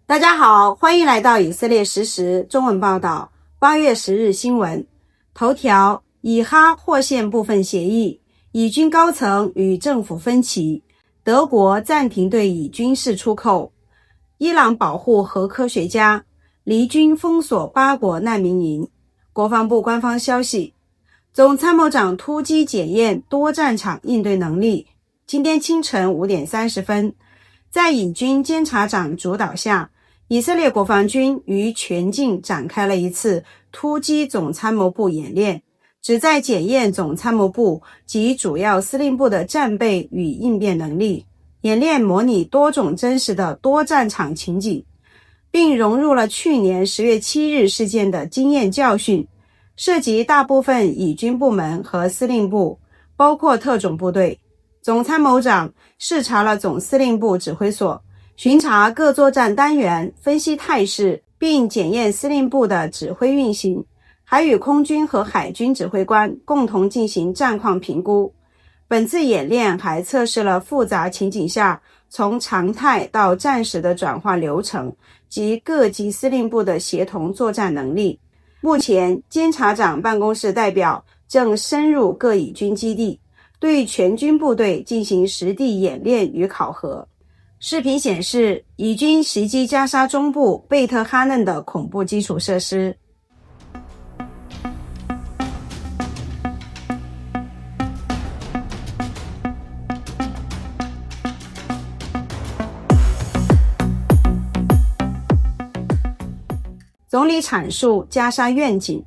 大家好，欢迎来到以色列实时中文报道。8月10日新闻头条：以哈获限部分协议，以军高层与政府分歧，德国暂停对以军事出口，伊朗保护核科学家，黎军封锁8国难民营。国防部官方消息，总参谋长突击检验多战场应对能力。今天清晨5点30分，在以军监察长主导下，以色列国防军于全境展开了一次突击总参谋部演练，旨在检验总参谋部及主要司令部的战备与应变能力。演练模拟多种真实的多战场情景，并融入了去年10月7日事件的经验教训，涉及大部分以军部门和司令部，包括特种部队。总参谋长视察了总司令部指挥所，巡查各作战单元，分析态势，并检验司令部的指挥运行，还与空军和海军指挥官共同进行战况评估。本次演练还测试了复杂情景下从常态到战时的转化流程及各级司令部的协同作战能力。目前，监察长办公室代表正深入各以军基地，对全军部队进行实地演练与考核。视频显示，以军袭击加沙中部贝特哈嫩的恐怖基础设施。总理阐述加沙愿景。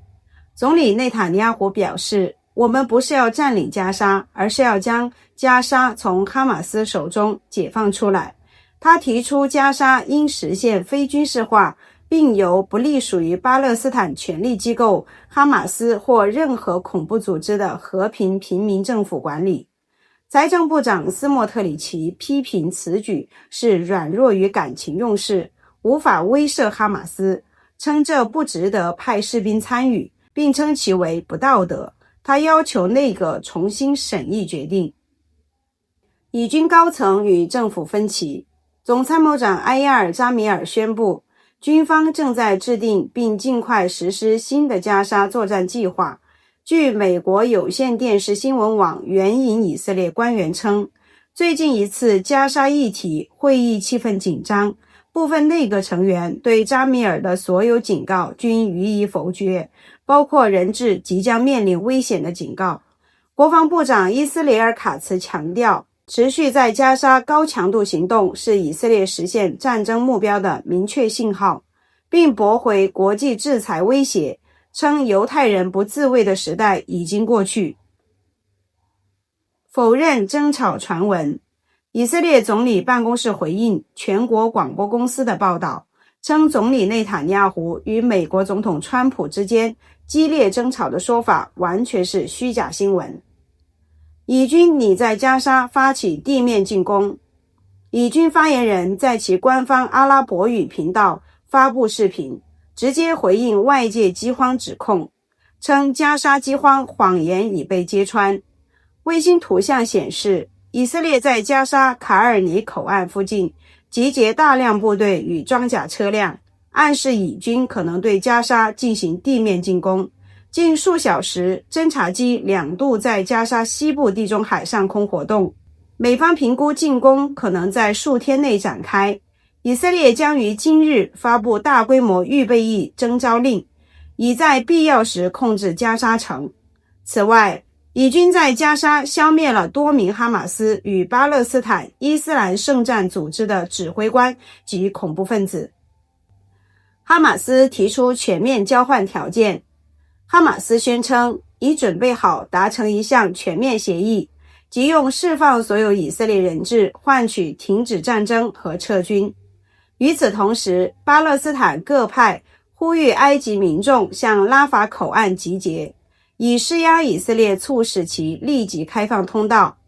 总理内塔尼亚胡表示，我们不是要占领加沙，而是要将加沙从哈马斯手中解放出来。他提出加沙应实现非军事化，并由不隶属于巴勒斯坦权力机构哈马斯或任何恐怖组织的和平平民政府管理。财政部长斯莫特里奇批评此举是软弱与感情用事，无法威慑哈马斯，称这不值得派士兵参与，并称其为不道德。他要求内阁重新审议决定。以军高层与政府分歧。总参谋长埃亚尔·扎米尔宣布，军方正在制定并尽快实施新的加沙作战计划。据美国有线电视新闻网援引以色列官员称，最近一次加沙议题会议气氛紧张，部分内阁成员对扎米尔的所有警告均予以否决，包括人质即将面临危险的警告。国防部长伊斯雷尔·卡茨强调，持续在加沙高强度行动是以色列实现战争目标的明确信号，并驳回国际制裁威胁，称犹太人不自卫的时代已经过去。否认争吵传闻。以色列总理办公室回应全国广播公司的报道，称总理内塔尼亚胡与美国总统川普之间激烈争吵的说法完全是虚假新闻。以军拟在加沙发起地面进攻。以军发言人在其官方阿拉伯语频道发布视频，直接回应外界饥荒指控，称加沙饥荒谎言已被揭穿。卫星图像显示，以色列在加沙卡尔尼口岸附近集结大量部队与装甲车辆，暗示以军可能对加沙进行地面进攻。近数小时，侦察机2度在加沙西部地中海上空活动。美方评估进攻可能在数天内展开。以色列将于今日发布大规模预备役征召令，以在必要时控制加沙城。此外，以军在加沙消灭了多名哈马斯与巴勒斯坦伊斯兰圣战组织的指挥官及恐怖分子。哈马斯提出全面交换条件。哈马斯宣称已准备好达成一项全面协议，即用释放所有以色列人质换取停止战争和撤军。与此同时，巴勒斯坦各派呼吁埃及民众向拉法口岸集结，以施压以色列促使其立即开放通道。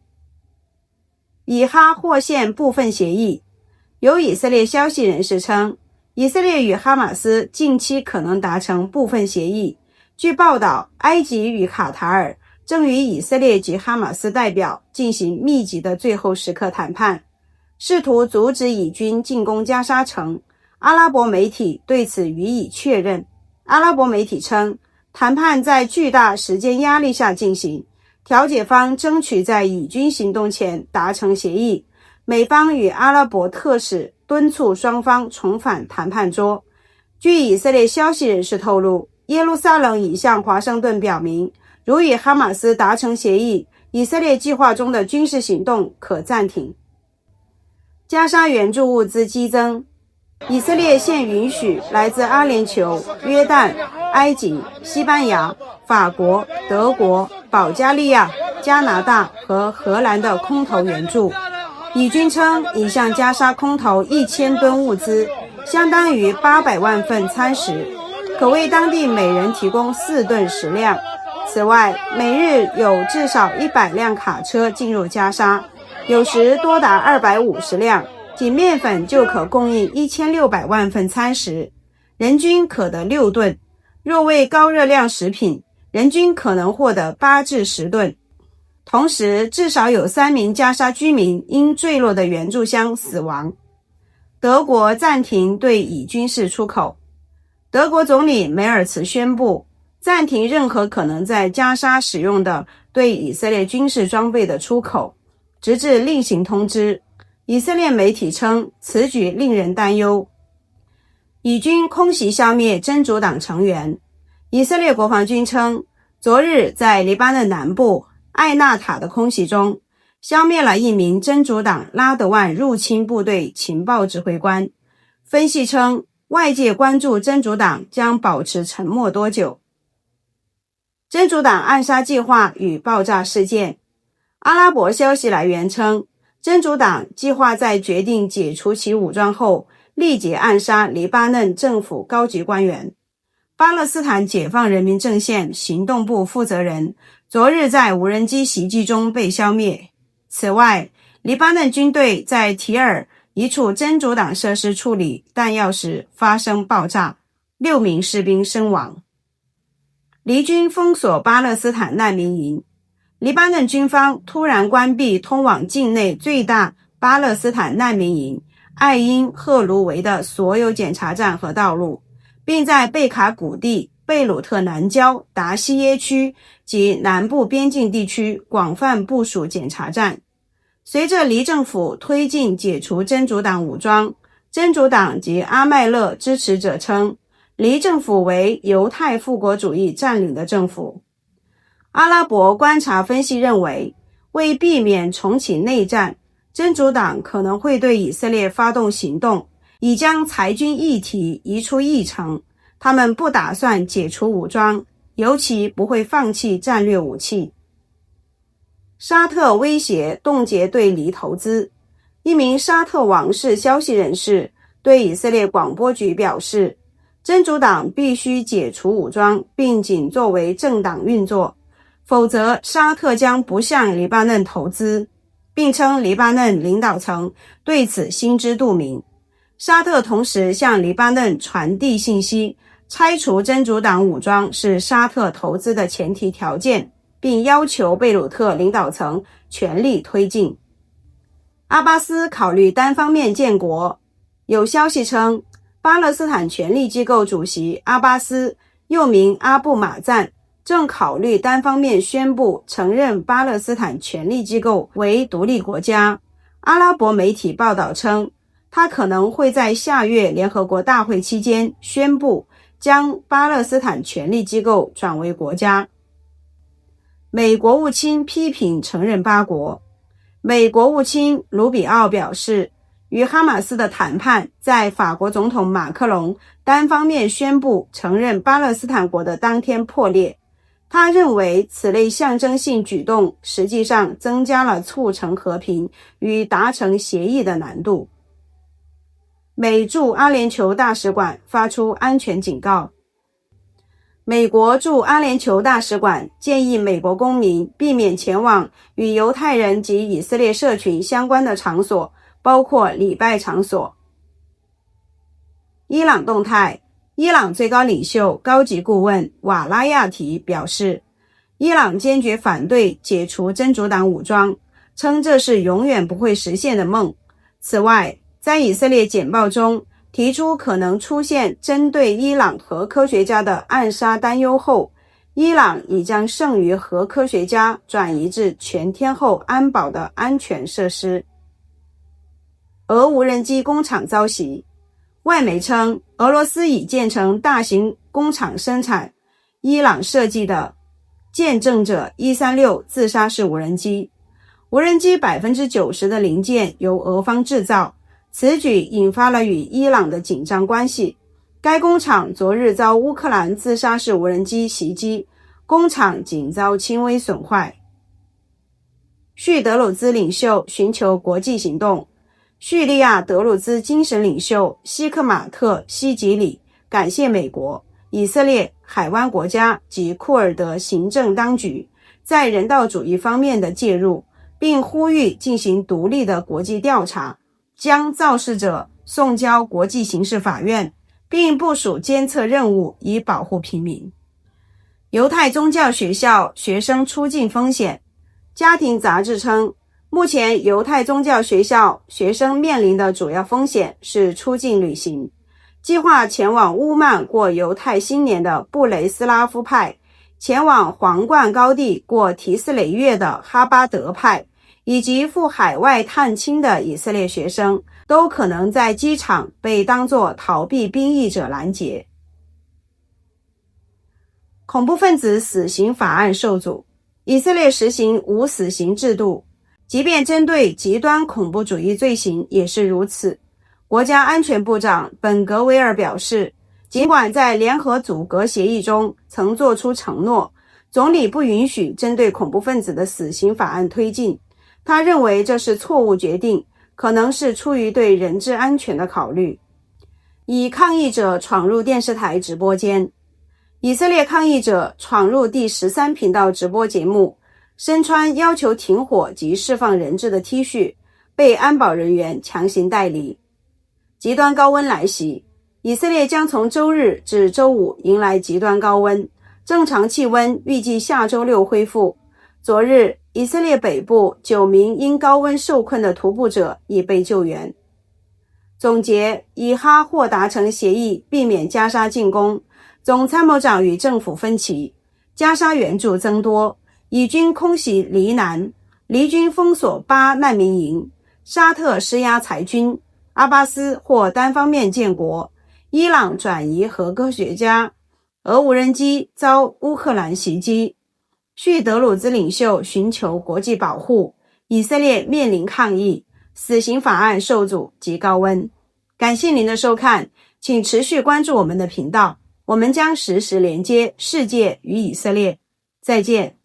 以哈获限部分协议。有以色列消息人士称，以色列与哈马斯近期可能达成部分协议。据报道，埃及与卡塔尔正与以色列及哈马斯代表进行密集的最后时刻谈判，试图阻止以军进攻加沙城。阿拉伯媒体对此予以确认。阿拉伯媒体称，谈判在巨大时间压力下进行，调解方争取在以军行动前达成协议。美方与阿拉伯特使敦促双方重返谈判桌。据以色列消息人士透露，耶路撒冷已向华盛顿表明，如与哈马斯达成协议，以色列计划中的军事行动可暂停。加沙援助物资激增，以色列现允许来自阿联酋、约旦、埃及、西班牙、法国、德国、保加利亚、加拿大和荷兰的空投援助。以军称已向加沙空投1000吨物资，相当于800万份餐食，可为当地每人提供4顿食量。此外，每日有至少100辆卡车进入加沙，有时多达250辆，仅面粉就可供应1600万份餐食，人均可得6顿。若为高热量食品，人均可能获得8至10顿。同时，至少有3名加沙居民因坠落的援助箱死亡。德国暂停对以军事出口。德国总理梅尔茨宣布暂停任何可能在加沙使用的对以色列军事装备的出口，直至另行通知。以色列媒体称，此举令人担忧。以军空袭消灭真主党成员。以色列国防军称，昨日在黎巴嫩南部艾纳塔的空袭中，消灭了一名真主党拉德万入侵部队情报指挥官。分析称，外界关注真主党将保持沉默多久。真主党暗杀计划与爆炸事件。阿拉伯消息来源称，真主党计划在决定解除其武装后，立即暗杀黎巴嫩政府高级官员。巴勒斯坦解放人民阵线行动部负责人昨日在无人机袭击中被消灭。此外，黎巴嫩军队在提尔一处真主党设施处理弹药时发生爆炸，6名士兵身亡。黎军封锁巴勒斯坦难民营。黎巴嫩军方突然关闭通往境内最大巴勒斯坦难民营艾因赫卢维的所有检查站和道路，并在贝卡谷地、贝鲁特南郊、达西耶区及南部边境地区广泛部署检查站。随着黎政府推进解除真主党武装，真主党及阿麦勒支持者称，黎政府为犹太复国主义占领的政府。阿拉伯观察分析认为，为避免重启内战，真主党可能会对以色列发动行动，以将裁军议题移出议程。他们不打算解除武装，尤其不会放弃战略武器。沙特威胁冻结对黎投资。一名沙特王室消息人士对以色列广播局表示，真主党必须解除武装，并仅作为政党运作，否则沙特将不向黎巴嫩投资，并称黎巴嫩领导层对此心知肚明。沙特同时向黎巴嫩传递信息，拆除真主党武装是沙特投资的前提条件，并要求贝鲁特领导层全力推进。阿巴斯考虑单方面建国。有消息称，巴勒斯坦权力机构主席阿巴斯，又名阿布马赞，正考虑单方面宣布承认巴勒斯坦权力机构为独立国家。阿拉伯媒体报道称，他可能会在下月联合国大会期间宣布将巴勒斯坦权力机构转为国家。美国务卿批评承认八国。美国务卿卢比奥表示，与哈马斯的谈判在法国总统马克龙单方面宣布承认巴勒斯坦国的当天破裂。他认为此类象征性举动实际上增加了促成和平与达成协议的难度。美驻阿联酋大使馆发出安全警告。美国驻阿联酋大使馆建议美国公民避免前往与犹太人及以色列社群相关的场所，包括礼拜场所。伊朗动态。伊朗最高领袖高级顾问瓦拉亚提表示，伊朗坚决反对解除真主党武装，称这是永远不会实现的梦。此外，在以色列简报中，提出可能出现针对伊朗核科学家的暗杀担忧后，伊朗已将剩余核科学家转移至全天候安保的安全设施。俄无人机工厂遭袭，外媒称俄罗斯已建成大型工厂生产伊朗设计的见证者136自杀式无人机，无人机 90% 的零件由俄方制造，此举引发了与伊朗的紧张关系。该工厂昨日遭乌克兰自杀式无人机袭击，工厂仅遭轻微损坏。叙德鲁兹领袖寻求国际行动，叙利亚德鲁兹精神领袖希克马特·西吉里感谢美国、以色列、海湾国家及库尔德行政当局在人道主义方面的介入，并呼吁进行独立的国际调查，将肇事者送交国际刑事法院，并部署监测任务以保护平民。犹太宗教学校学生出境风险，家庭杂志称，目前犹太宗教学校学生面临的主要风险是出境旅行。计划前往乌曼过犹太新年的布雷斯拉夫派，前往皇冠高地过提斯雷月的哈巴德派，以及赴海外探亲的以色列学生，都可能在机场被当作逃避兵役者拦截。恐怖分子死刑法案受阻，以色列实行无死刑制度，即便针对极端恐怖主义罪行也是如此。国家安全部长本格维尔表示，尽管在联合组阁协议中曾作出承诺，总理不允许针对恐怖分子的死刑法案推进。他认为这是错误决定，可能是出于对人质安全的考虑。以抗议者闯入电视台直播间，以色列抗议者闯入第13频道直播节目，身穿要求停火及释放人质的 T 恤，被安保人员强行带离。极端高温来袭，以色列将从周日至周五迎来极端高温，正常气温预计下周六恢复。昨日，以色列北部9名因高温受困的徒步者已被救援。总结，以哈或达成协议避免加沙进攻，总参谋长与政府分歧，加沙援助增多，以军空袭黎南，黎军封锁8难民营，沙特施压裁军，阿巴斯或单方面建国，伊朗转移核科学家，俄无人机遭乌克兰袭击，叙德鲁兹领袖寻求国际保护，以色列面临抗议，死刑法案受阻及高温。感谢您的收看，请持续关注我们的频道，我们将实时连接世界与以色列。再见。